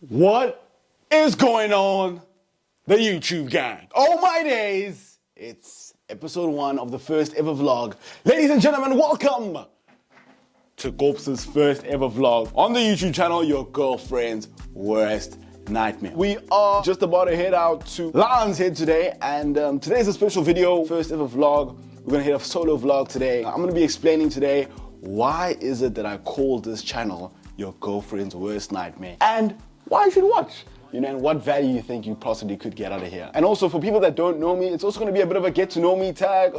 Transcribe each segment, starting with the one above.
What is going on, the YouTube gang? Oh my days! It's episode 1 of the first ever vlog. Ladies and gentlemen, welcome to KOOPS' first ever vlog on the YouTube channel, your girlfriend's worst nightmare. We are just about to head out to Lion's Head today, and today's a special video, first ever vlog. We're gonna hit a solo vlog today. I'm gonna be explaining today why is it that I called this channel your girlfriend's worst nightmare, and why you should watch, you know, and what value you think you possibly could get out of here. And also for people that don't know me, it's also gonna be a bit of a get to know me tag,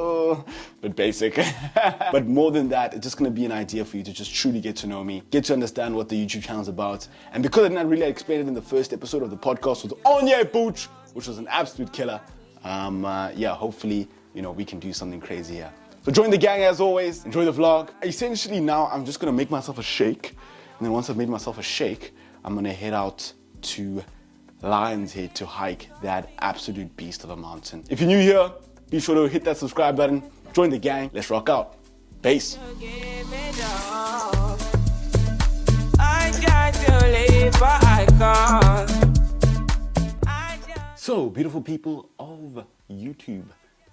bit basic. But more than that, it's just gonna be an idea for you to just truly get to know me, get to understand what the YouTube channel's about. And because I did not really explain it in the first episode of the podcast with Onye Booch, which was an absolute killer, yeah, hopefully, you know, we can do something crazy here. So join the gang as always, enjoy the vlog. Essentially now, I'm just gonna make myself a shake. And then once I've made myself a shake, I'm gonna head out to Lion's Head to hike that absolute beast of a mountain. If you're new here, be sure to hit that subscribe button, join the gang, let's rock out. Peace. So, beautiful people of YouTube,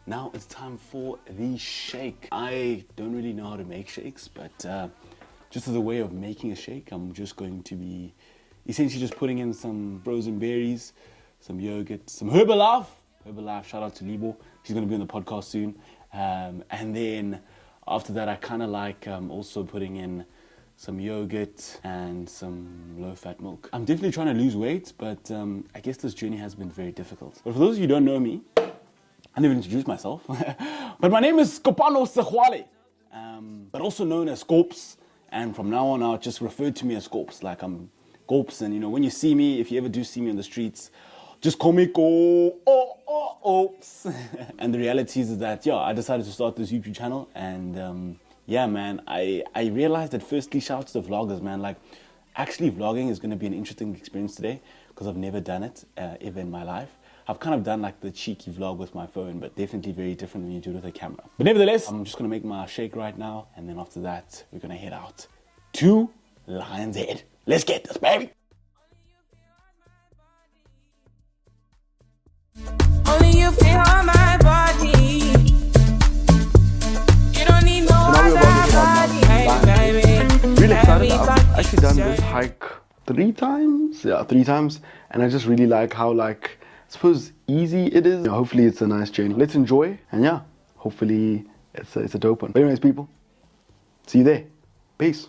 now it's time for the shake. I don't really know how to make shakes, but just as a way of making a shake, I'm just going to be essentially just putting in some frozen berries, some yogurt, some Herbalife, shout out to Libo, she's going to be on the podcast soon. And then after that, I kind of like also putting in some yogurt and some low-fat milk. I'm definitely trying to lose weight, but I guess this journey has been very difficult. But for those of you who don't know me, I never introduced myself, but my name is Kopano, but also known as KOOPS. And from now on out, just refer to me as KOOPS, like I'm KOOPS. And you know, when you see me, if you ever do see me on the streets, just call me KOOPS. And the reality is that, yeah, I decided to start this YouTube channel. And yeah, man, I realized that firstly, shout out to the vloggers, man. Like, actually vlogging is going to be an interesting experience today because I've never done it ever in my life. I've kind of done like the cheeky vlog with my phone, but definitely very different when you do it with a camera. But nevertheless, I'm just gonna make my shake right now, and then after that, we're gonna head out to Lion's Head. Let's get this, baby! Only you feel on my body. You don't need no other body. Really excited. I've actually done this hike 3 times. Yeah, 3 times. And I just really like how, like, I suppose easy it is. Hopefully it's a nice journey. Let's enjoy, and yeah, hopefully it's a dope one. But anyways, people, see you there. Peace.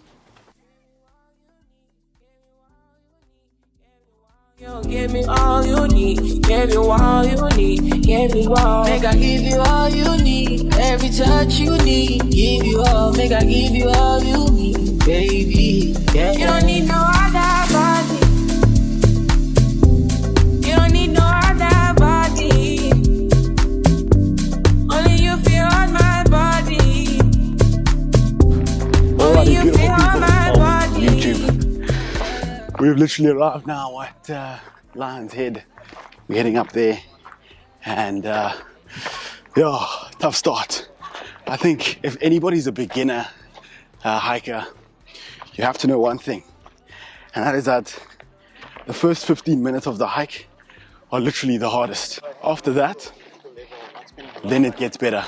Give me all you need, give you all you need, give me all. Make I give you all you need, every touch you need, give you all. Make I give you all you need, baby. Yeah. You don't need no other body. You don't need no other body. Only you feel on my body. Only you feel on my body. YouTube. We've literally arrived now at Lion's Head. We're heading up there, and yeah, tough start. I think if anybody's a beginner hiker, you have to know one thing, and that is that the first 15 minutes of the hike are literally the hardest. After that, then it gets better.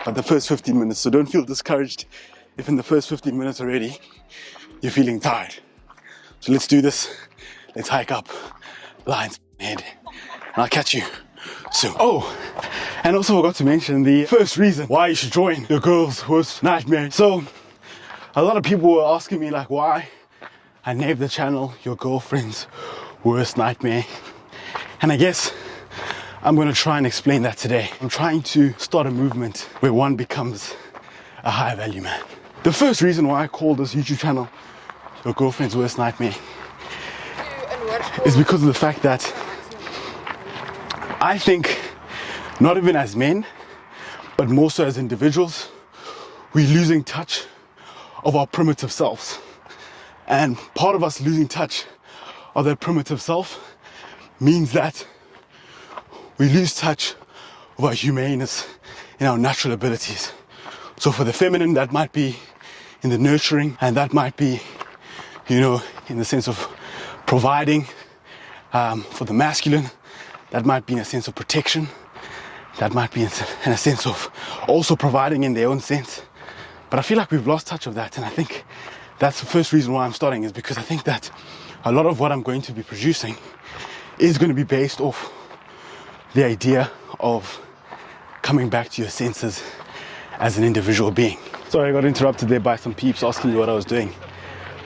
But the first 15 minutes, so don't feel discouraged if in the first 15 minutes already you're feeling tired. So let's do this. Let's hike up Lion's Head, and I'll catch you soon. Oh, and also forgot to mention the first reason why you should join your girl's worst nightmare. So a lot of people were asking me like why I named the channel your girlfriend's worst nightmare. And I guess I'm gonna try and explain that today. I'm trying to start a movement where one becomes a high value man. The first reason why I called this YouTube channel your girlfriend's worst nightmare is because of the fact that I think, not even as men, but more so as individuals, we're losing touch of our primitive selves. And part of us losing touch of that primitive self means that we lose touch of our humaneness and our natural abilities. So for the feminine, that might be in the nurturing, and that might be, you know, in the sense of providing, For the masculine, that might be in a sense of protection. That might be in a sense of also providing in their own sense. But I feel like we've lost touch of that, and I think that's the first reason why I'm starting, is because I think that a lot of what I'm going to be producing is going to be based off the idea of coming back to your senses as an individual being. Sorry, I got interrupted there by some peeps asking me what I was doing.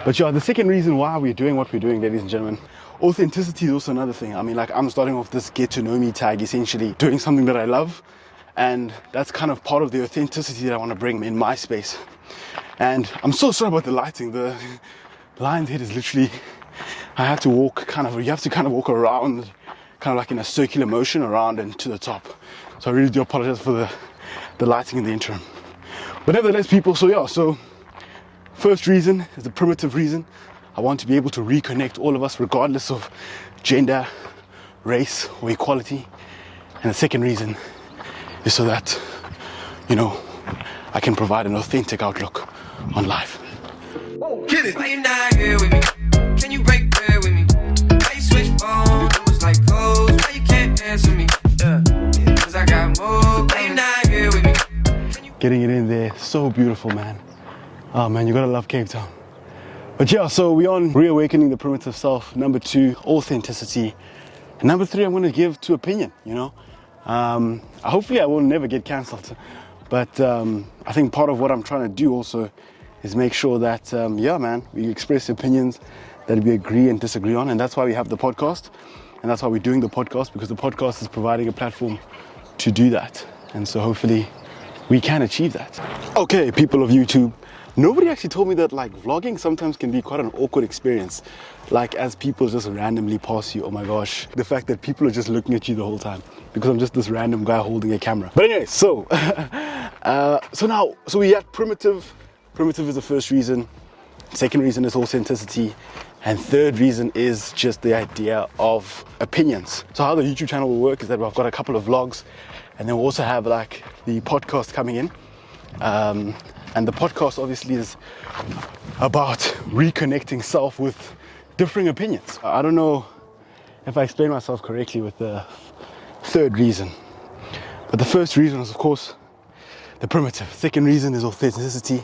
But yeah, the second reason why we're doing what we're doing, ladies and gentlemen, authenticity is also another thing. I mean, like, I'm starting off this get to know me tag, essentially doing something that I love, and that's kind of part of the authenticity that I want to bring in my space. And I'm so sorry about the lighting. The lion's head is literally, I have to walk you have to kind of walk around, kind of like in a circular motion around and to the top. So I really do apologize for the lighting in the interim. But nevertheless, people, so first reason is the primitive reason. I want to be able to reconnect all of us regardless of gender, race, or equality. And the second reason is so that, you know, I can provide an authentic outlook on life. Get it. Why you not here with me? Can you break bread with me? Why you switch phone numbers like codes? Why you can't answer me? Yeah, cause I got more. Why you not here with me? Getting it in there, so beautiful, man. Oh man, you gotta love Cape Town. But yeah, so we're on reawakening the primitive self. Number 2, authenticity. And number 3, I'm gonna give to opinion, you know. Hopefully I will never get cancelled. But I think part of what I'm trying to do also is make sure that, yeah, man, we express opinions that we agree and disagree on. And that's why we have the podcast. And that's why we're doing the podcast, because the podcast is providing a platform to do that. And so hopefully we can achieve that. Okay, people of YouTube, nobody actually told me that like vlogging sometimes can be quite an awkward experience. Like as people just randomly pass you, oh my gosh. The fact that people are just looking at you the whole time because I'm just this random guy holding a camera. But anyway, so we had primitive. Primitive is the first reason. Second reason is authenticity. And third reason is just the idea of opinions. So how the YouTube channel will work is that we've got a couple of vlogs, and then we'll also have like the podcast coming in. And the podcast obviously is about reconnecting self with differing opinions. I don't know if I explained myself correctly with the third reason. But the first reason is, of course, the primitive. Second reason is authenticity.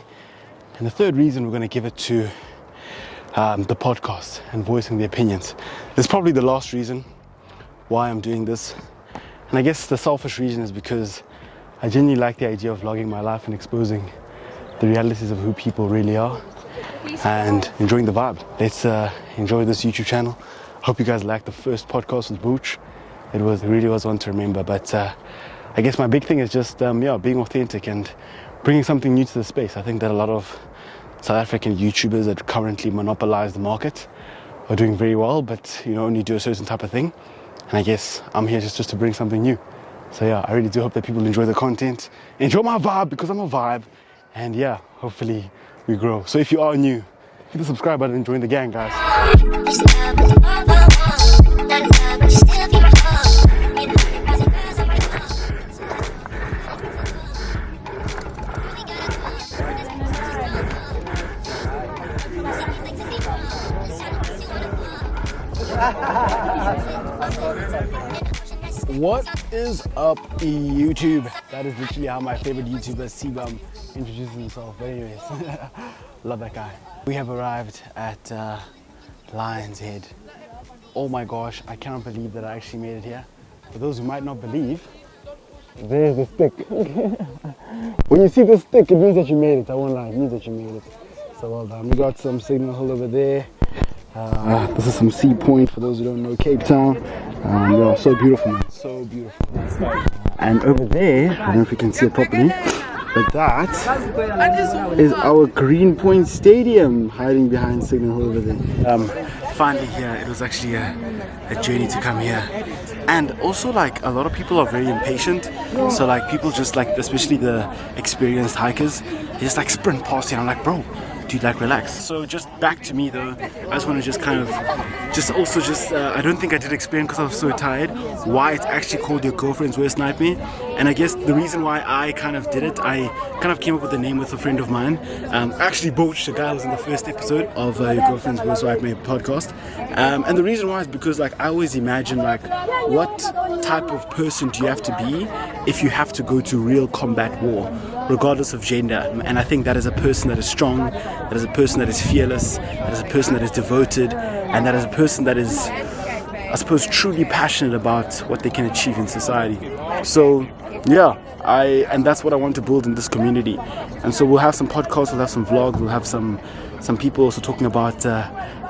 And the third reason, we're going to give it to the podcast and voicing the opinions. This is probably the last reason why I'm doing this. And I guess the selfish reason is because I genuinely like the idea of vlogging my life and exposing the realities of who people really are and enjoying the vibe. Let's enjoy this YouTube channel. Hope you guys liked the first podcast with Booch. It really was one to remember. But I guess my big thing is just being authentic and bringing something new to the space. I think that a lot of South African YouTubers that currently monopolize the market are doing very well, but only do a certain type of thing. And I guess I'm here just to bring something new. So yeah, I really do hope that people enjoy the content, enjoy my vibe, because I'm a vibe. And yeah, hopefully we grow. So if you are new, hit the subscribe button and join the gang, guys. What is up, YouTube? That is literally how my favorite YouTuber, C-Bum, introduces himself. But anyways, love that guy. We have arrived at Lion's Head. Oh my gosh, I cannot believe that I actually made it here. For those who might not believe, there's the stick. When you see the stick, it means that you made it. I won't lie, it means that you made it. So well done. We got some signal hill over there. This is some Sea Point for those who don't know Cape Town. Yeah, so beautiful, man. So beautiful. And over there, I don't know if you can see it properly, but that is our Green Point Stadium hiding behind Signal Hill over there. Finally here, it was actually a journey to come here. And also, like, a lot of people are very impatient. So like people just like, especially the experienced hikers, they just like sprint past here. I'm like, bro, dude, like relax. So just back to me though, I just want to just kind of, I don't think I did explain because I was so tired why it's actually called Your Girlfriend's Worst Nightmare. And I guess the reason why I kind of did it, I kind of came up with the name with a friend of mine. Actually, Boach, the guy who was in the first episode of Your Girlfriend's Worst Nightmare podcast. And the reason why is because like I always imagine like what type of person do you have to be if you have to go to real combat war, regardless of gender. And I think that is a person that is strong, that is a person that is fearless, that is a person that is devoted, and that is a person that is, I suppose, truly passionate about what they can achieve in society. So yeah, and that's what I want to build in this community. And so we'll have some podcasts, we'll have some vlogs, we'll have some people also talking about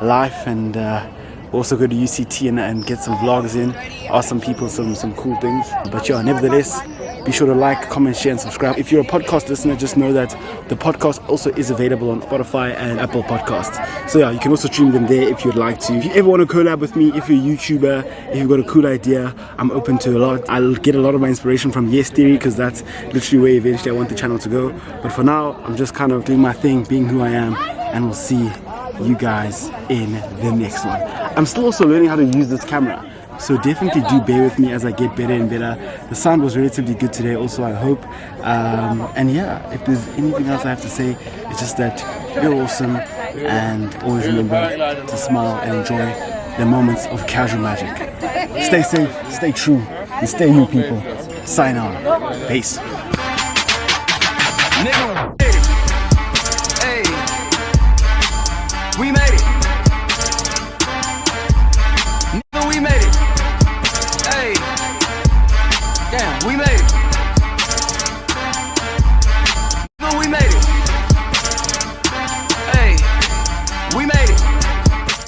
life, and we'll also go to UCT and get some vlogs in, ask some people some cool things. But yeah, nevertheless, be sure to like, comment, share and subscribe. If you're a podcast listener, just know that the podcast also is available on Spotify and Apple Podcasts. So yeah, you can also stream them there if you'd like to. If you ever want to collab with me, if you're a YouTuber, if you've got a cool idea, I'm open to a lot. I'll get a lot of my inspiration from Yes Theory, because that's literally where eventually I want the channel to go. But for now, I'm just kind of doing my thing, being who I am, and we'll see you guys in the next one. I'm still also learning how to use this camera, so definitely do bear with me as I get better and better. The sound was relatively good today also, I hope. And yeah, if there's anything else I have to say, it's just that you're awesome, and always remember to smile and enjoy the moments of casual magic. Stay safe, stay true, and stay you people. Sign on. Peace. Hey, we made it. Nigga, we made it. Hey, damn, we made it.